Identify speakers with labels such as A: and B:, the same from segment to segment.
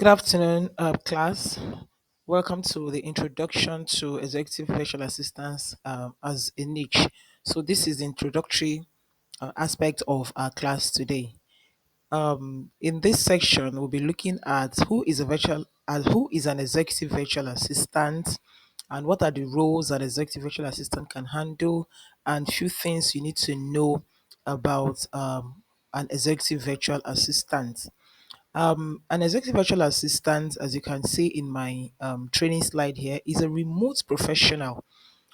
A: Good afternoon, class. Welcome to the introduction to executive virtual assistance as a niche. So this is the introductory aspect of our class today. In this section, we'll be looking at who is an executive virtual assistant, and what are the roles an executive virtual assistant can handle, and few things you need to know about an executive virtual assistant. An executive virtual assistant, as you can see in my training slide here, is a remote professional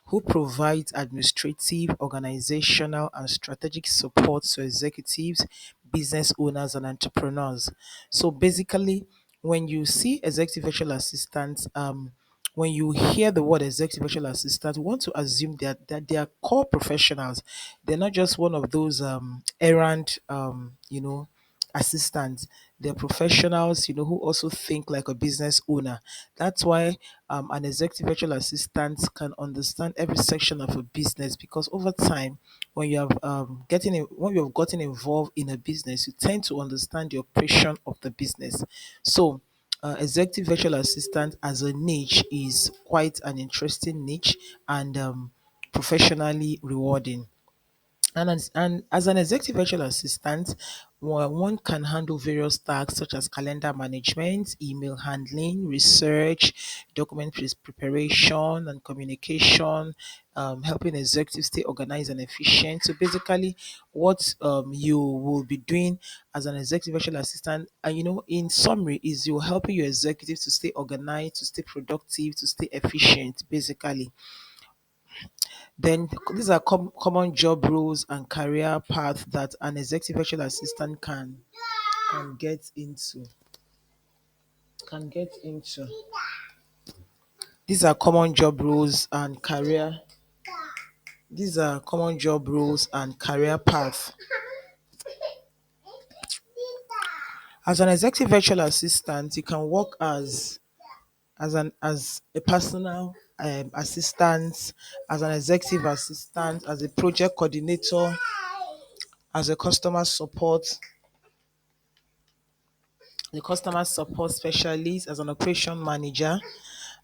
A: who provides administrative, organizational, and strategic support to executives, business owners, and entrepreneurs. So basically, when you see executive virtual assistants, when you hear the word executive virtual assistant, you want to assume that they are core professionals. They're not just one of those errand, assistants. They're professionals, who also think like a business owner. That's why an executive virtual assistant can understand every section of a business, because over time, when you have when you have gotten involved in a business, you tend to understand the operation of the business. So, executive virtual assistant as a niche is quite an interesting niche and professionally rewarding. And as an executive virtual assistant, one can handle various tasks such as calendar management, email handling, research, preparation, and communication, helping executives stay organized and efficient. So basically, what you will be doing as an executive virtual assistant, in summary, is you're helping your executives to stay organized, to stay productive, to stay efficient, basically. Then these are common job roles and career paths that an executive virtual assistant can get into. Can get into. These are common job roles and career. These are common job roles and career paths. As an executive virtual assistant, you can work as a personal assistant, as an executive assistant, as a project coordinator, as a customer support specialist, as an operation manager,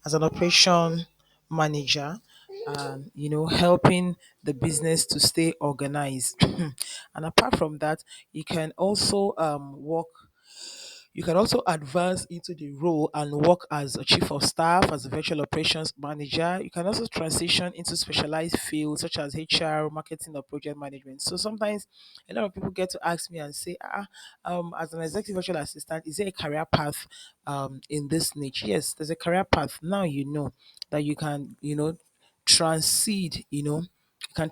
A: as an operation manager, and helping the business to stay organized. And apart from that, you can also work you can also advance into the role and work as a chief of staff, as a virtual operations manager. You can also transition into specialized fields such as HR, marketing, or project management. So sometimes a lot of people get to ask me and say, as an executive virtual assistant, is there a career path in this niche? Yes, there's a career path. Now you know that you can, transit, you can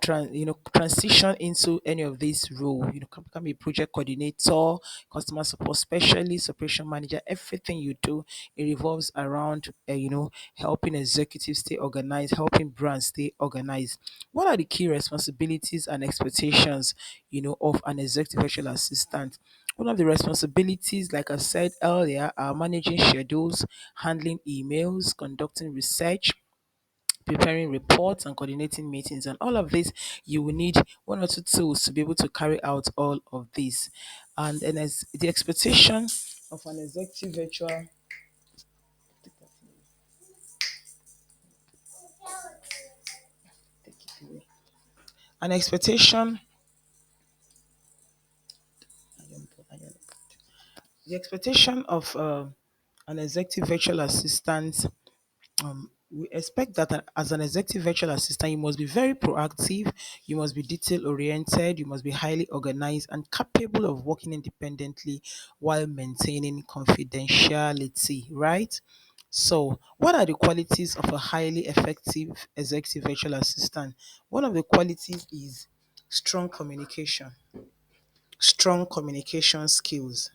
A: transition into any of these role. Can be project coordinator, customer support specialist, operation manager. Everything you do, it revolves around helping executives stay organized, helping brands stay organized. What are the key responsibilities and expectations of an executive virtual assistant? One of the responsibilities, like I said earlier, are managing schedules, handling emails, conducting research, preparing reports, and coordinating meetings. And all of this, you will need one or two tools to be able to carry out all of this. And then as the expectation of an executive virtual take it away. An expectation the expectation of an executive virtual assistant, we expect that as an executive virtual assistant, you must be very proactive, you must be detail oriented, you must be highly organized and capable of working independently while maintaining confidentiality, right? So, what are the qualities of a highly effective executive virtual assistant? One of the qualities is strong communication, strong communication skills.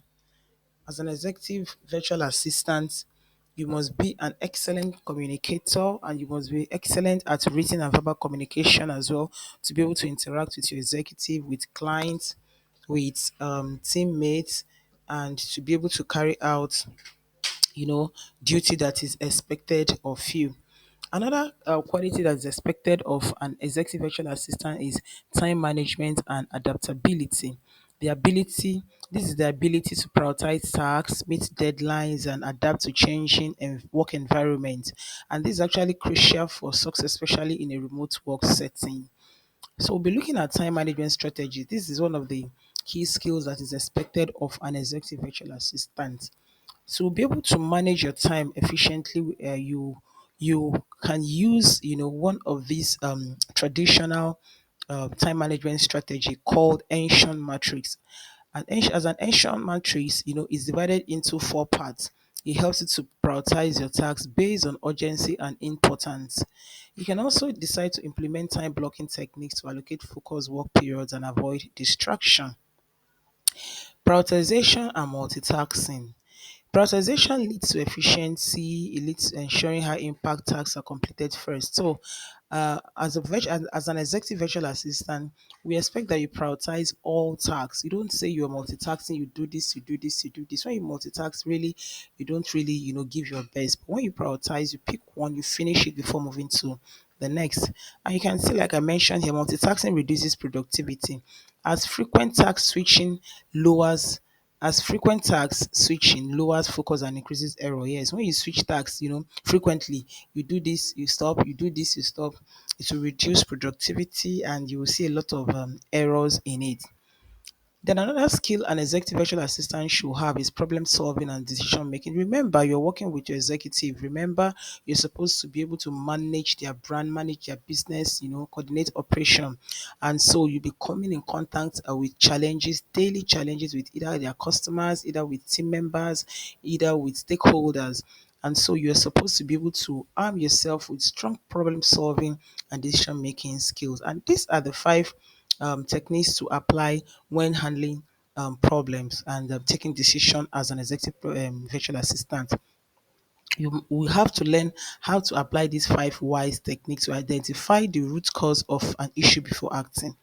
A: As an executive virtual assistant, you must be an excellent communicator and you must be excellent at written and verbal communication as well, to be able to interact with your executive, with clients, with teammates, and to be able to carry out, duty that is expected of you. Another quality that is expected of an executive virtual assistant is time management and adaptability. The ability This is the ability to prioritize tasks, meet deadlines, and adapt to changing work environment. And this is actually crucial for success, especially in a remote work setting. So we'll be looking at time management strategy. This is one of the key skills that is expected of an executive virtual assistant. To be able to manage your time efficiently, you can use one of these traditional time management strategy called ancient matrix. As an ancient matrix, is divided into four parts. It helps you to prioritize your tasks based on urgency and importance. You can also decide to implement time blocking techniques to allocate focus work periods and avoid distraction. Prioritization and multitasking. Prioritization leads to efficiency. It leads to ensuring high impact tasks are completed first. So, as an executive virtual assistant, we expect that you prioritize all tasks. You don't say you're multitasking. You do this, you do this, you do this. When you multitask, really, you don't really give your best. But when you prioritize, you pick one, you finish it before moving to the next. And you can see, like I mentioned here, multitasking reduces productivity as frequent task switching lowers as frequent task switching lowers focus and increases error. Yes, when you switch tasks, frequently, you do this, you stop, you do this, you stop, it will reduce productivity and you will see a lot of errors in it. Then another skill an executive virtual assistant should have is problem solving and decision making. Remember, you're working with your executive. Remember, you're supposed to be able to manage their brand, manage their business, coordinate operation. And so you'll be coming in contact with challenges, daily challenges with either their customers, either with team members, either with stakeholders. And so you're supposed to be able to arm yourself with strong problem solving and decision making skills. And these are the five techniques to apply when handling problems and taking decision as an executive virtual assistant. You will have to learn how to apply these five wise techniques to identify the root cause of an issue before acting.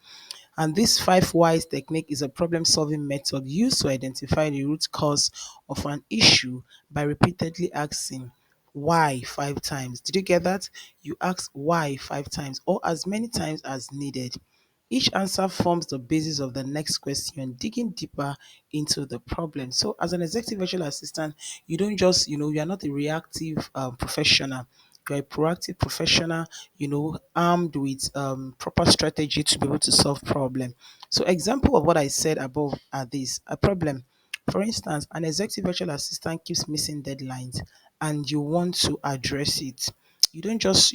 A: And this five whys technique is a problem solving method used to identify the root cause of an issue by repeatedly asking why 5 times. Did you get that? You ask why 5 times or as many times as needed. Each answer forms the basis of the next question, digging deeper into the problem. So, as an executive virtual assistant, you don't just, you are not a reactive professional. You're a proactive professional, armed with proper strategy to be able to solve problem. So, example of what I said above are these: a problem. For instance, an executive virtual assistant keeps missing deadlines, and you want to address it. You don't just,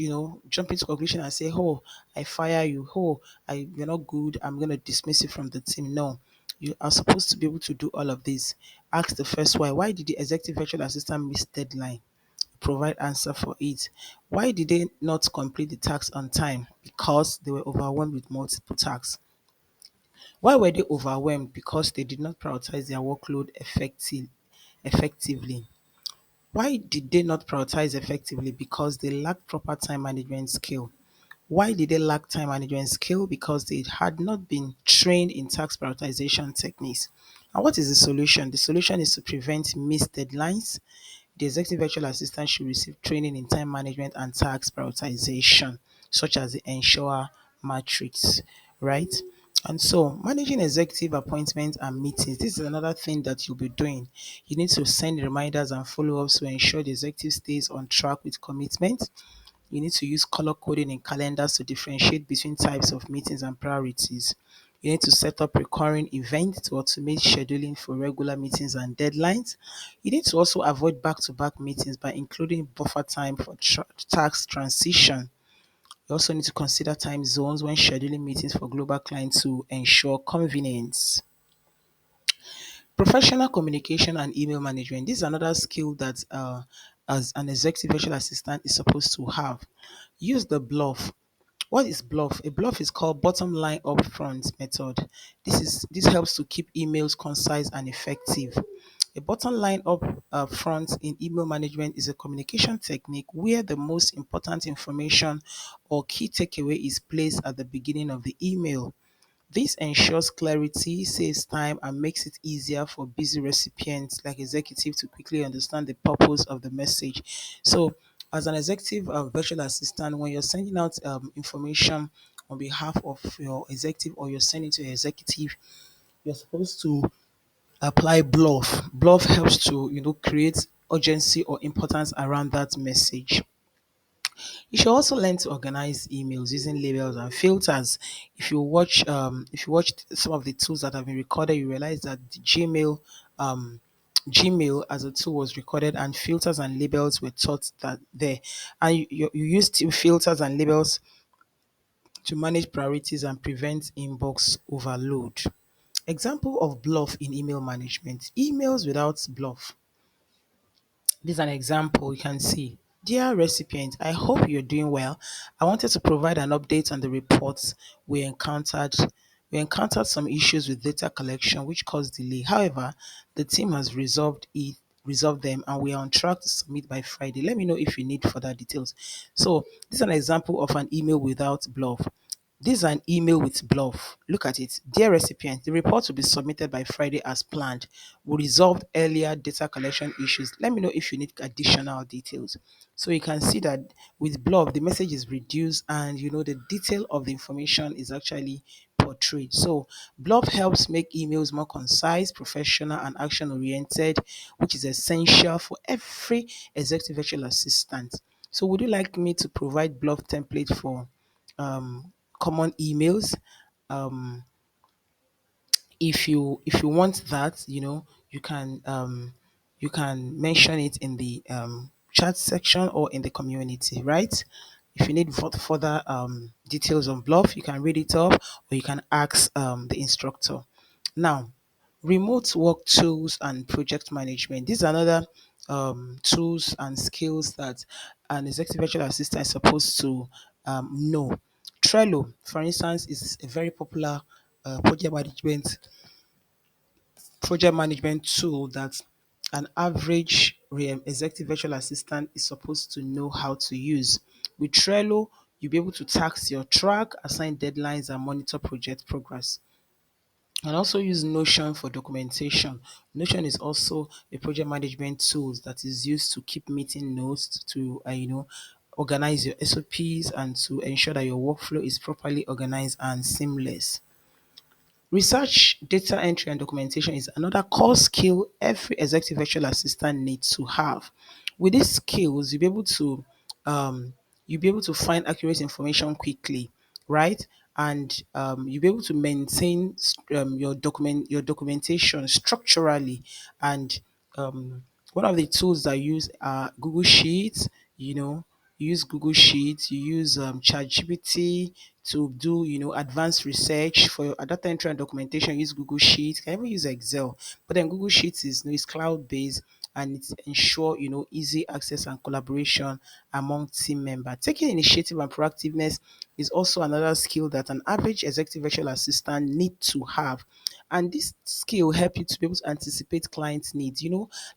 A: jump into conclusion and say, "Oh, I fire you. Oh, you're not good. I'm gonna dismiss you from the team." No, you are supposed to be able to do all of this. Ask the first why. Why did the executive virtual assistant miss deadline? Provide answer for it. Why did they not complete the task on time? Because they were overwhelmed with multiple tasks. Why were they overwhelmed? Because they did not prioritize their workload effectively. Why did they not prioritize effectively? Because they lacked proper time management skill. Why did they lack time management skill? Because they had not been trained in task prioritization techniques. And what is the solution? The solution is to prevent missed deadlines. The executive virtual assistant should receive training in time management and task prioritization, such as the Ensure matrix, right? And so, managing executive appointments and meetings. This is another thing that you'll be doing. You need to send reminders and follow ups to ensure the executive stays on track with commitment. You need to use color coding in calendars to differentiate between types of meetings and priorities. You need to set up recurring events to automate scheduling for regular meetings and deadlines. You need to also avoid back to back meetings by including buffer time for task transition. You also need to consider time zones when scheduling meetings for global clients to ensure convenience. Professional communication and email management. This is another skill that as an executive virtual assistant is supposed to have. Use the bluff. What is bluff? A bluff is called bottom line upfront method. This helps to keep emails concise and effective. A bottom line up front in email management is a communication technique where the most important information or key takeaway is placed at the beginning of the email. This ensures clarity, saves time, and makes it easier for busy recipients like executive to quickly understand the purpose of the message. So, as an executive virtual assistant, when you're sending out information on behalf of your executive or you're sending to your executive, you're supposed to apply bluff. Bluff helps to, create urgency or importance around that message. You should also learn to organize emails using labels and filters. If you watch some of the tools that have been recorded, you realize that the um, Gmail as a tool was recorded, and filters and labels were taught that there. And you use filters and labels to manage priorities and prevent inbox overload. Example of bluff in email management: emails without bluff. This is an example you can see. Dear recipient, I hope you're doing well. I wanted to provide an update on the reports we encountered. We encountered some issues with data collection which caused delay. However, the team has resolved them, and we are on track to submit by Friday. Let me know if you need further details. So this is an example of an email without bluff. This is an email with bluff. Look at it. Dear recipient, the report will be submitted by Friday as planned. We resolved earlier data collection issues. Let me know if you need additional details. So you can see that with bluff, the message is reduced, and the detail of the information is actually portrayed. So bluff helps make emails more concise, professional, and action oriented, which is essential for every executive virtual assistant. So would you like me to provide bluff template for common emails? um if you want that, you can mention it in the chat section or in the community, right? If you need further details on bluff, you can read it up, or you can ask the instructor. Now, remote work tools and project management. These are another tools and skills that an executive virtual assistant is supposed to know. Trello, for instance, is a very popular project management tool that an average executive virtual assistant is supposed to know how to use. With Trello, you'll be able to task your track, assign deadlines, and monitor project progress. And also use Notion for documentation. Notion is also a project management tool that is used to keep meeting notes, to organize your SOPs, and to ensure that your workflow is properly organized and seamless. Research, data entry, and documentation is another core skill every executive virtual assistant needs to have. With these skills, um, you'll be able to find accurate information quickly, right? And you'll be able to maintain your documentation structurally. And one of the tools I use are Google Sheets. You use Google Sheets, you use ChatGPT to do advanced research for your data entry and documentation. Use Google Sheets. You can even use Excel, but then Google Sheets is cloud based, and it ensure easy access and collaboration among team members. Taking initiative and proactiveness is also another skill that an average executive virtual assistant need to have. And this skill help you to be able to anticipate clients' needs.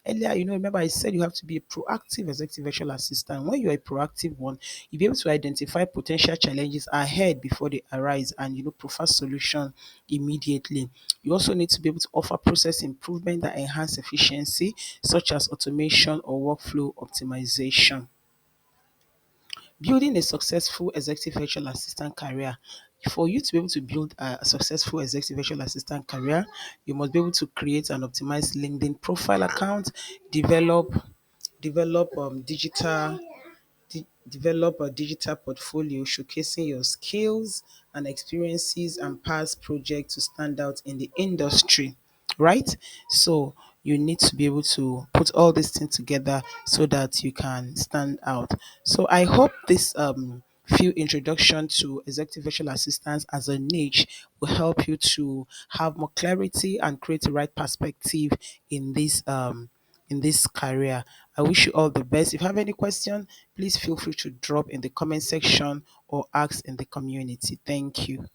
A: Earlier, remember I said you have to be a proactive executive virtual assistant. When you're a proactive one, you'll be able to identify potential challenges ahead before they arise, and prefer solution immediately. You also need to be able to offer process improvement that enhance efficiency, such as automation or workflow optimization. Building a successful executive virtual assistant career. For you to be able to build a successful executive virtual assistant career, you must be able to create and optimize LinkedIn profile account, develop develop a digital portfolio showcasing your skills and experiences and past projects to stand out in the industry, right? So you need to be able to put all these things together so that you can stand out. So I hope this few introduction to executive virtual assistants as a niche will help you to have more clarity and create the right perspective in this career. I wish you all the best. If you have any question, please feel free to drop in the comment section or ask in the community. Thank you.